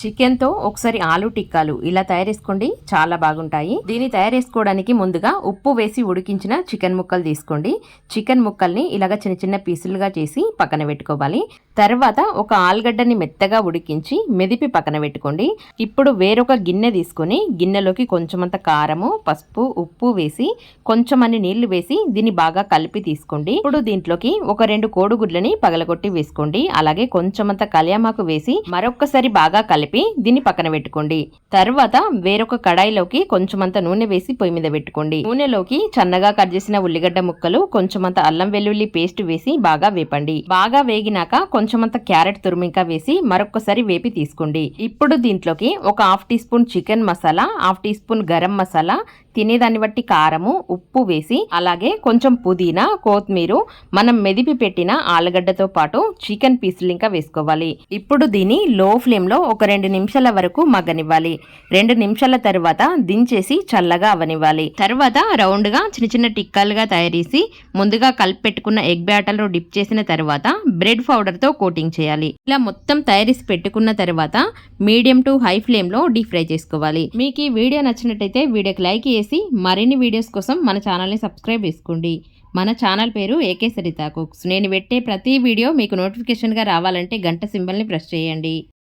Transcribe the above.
చికెన్తో ఒకసారి ఆలు టిక్కాలు ఇలా తయారు చేసుకోండి, చాలా బాగుంటాయి. దీన్ని తయారు చేసుకోవడానికి ముందుగా ఉప్పు వేసి ఉడికించిన చికెన్ ముక్కలు తీసుకోండి. చికెన్ ముక్కల్ని ఇలాగ చిన్న చిన్న పీసులుగా చేసి పక్కన పెట్టుకోవాలి. తర్వాత ఒక ఆలుగడ్డని మెత్తగా ఉడికించి మెదిపి పక్కన పెట్టుకోండి. ఇప్పుడు వేరొక గిన్నె తీసుకొని గిన్నెలోకి కొంచెమంత కారము, పసుపు, ఉప్పు వేసి కొంచెం అన్ని నీళ్లు వేసి దీన్ని బాగా కలిపి తీసుకోండి. ఇప్పుడు దీంట్లోకి ఒక 2 కోడిగుడ్లని పగలగొట్టి వేసుకోండి. అలాగే కొంచెమంత కళ్యామాకు వేసి మరొక్కసారి బాగా కలిపి దీన్ని పక్కన పెట్టుకోండి. తర్వాత వేరొక కడాయిలోకి కొంచెమంత నూనె వేసి పొయ్యి మీద పెట్టుకోండి. నూనెలోకి సన్నగా కట్ చేసిన ఉల్లిగడ్డ ముక్కలు, కొంచెమంత అల్లం వెల్లుల్లి పేస్ట్ వేసి బాగా వేపండి. బాగా వేగినాక కొంచెమంత క్యారెట్ తురుమింకా వేసి మరొకసారి వేపి తీసుకోండి. ఇప్పుడు దీంట్లోకి ఒక 1/2 teaspoon chicken masala, 1/2 teaspoon garam masala, తినేదాన్ని బట్టి కారము, ఉప్పు వేసి అలాగే కొంచెం పుదీనా, కొత్తిమీర, మనం మెదిపి పెట్టిన ఆలుగడ్డతో పాటు చికెన్ పీసులు ఇంకా వేసుకోవాలి. ఇప్పుడు దీన్ని లో ఫ్లేమ్ లో ఒక 2 నిమిషాల వరకు మగ్గనివ్వాలి. 2 నిమిషాల తర్వాత దించేసి చల్లగా అవనివ్వాలి. తర్వాత రౌండ్ గా చిన్న చిన్న టిక్కాలుగా తయారు చేసి ముందుగా కలిపి పెట్టుకున్న ఎగ్ బ్యాటర్ లో డిప్ చేసిన తర్వాత బ్రెడ్ పౌడర్ తో కోటింగ్ చేయాలి. ఇలా మొత్తం తయారీసి పెట్టుకున్న తర్వాత మీడియం టు హై ఫ్లేమ్ లో డీప్ ఫ్రై చేసుకోవాలి. మీకు ఈ వీడియో నచ్చినట్టయితే వీడియోకి లైక్ చేసి మరిన్ని వీడియోస్ కోసం మన ఛానల్ని సబ్స్క్రైబ్ చేసుకోండి. మన ఛానల్ పేరు ఏకే సరిత కుక్స్. నేను పెట్టే ప్రతి వీడియో మీకు నోటిఫికేషన్గా రావాలంటే గంట సింబల్ని ప్రెస్ చేయండి.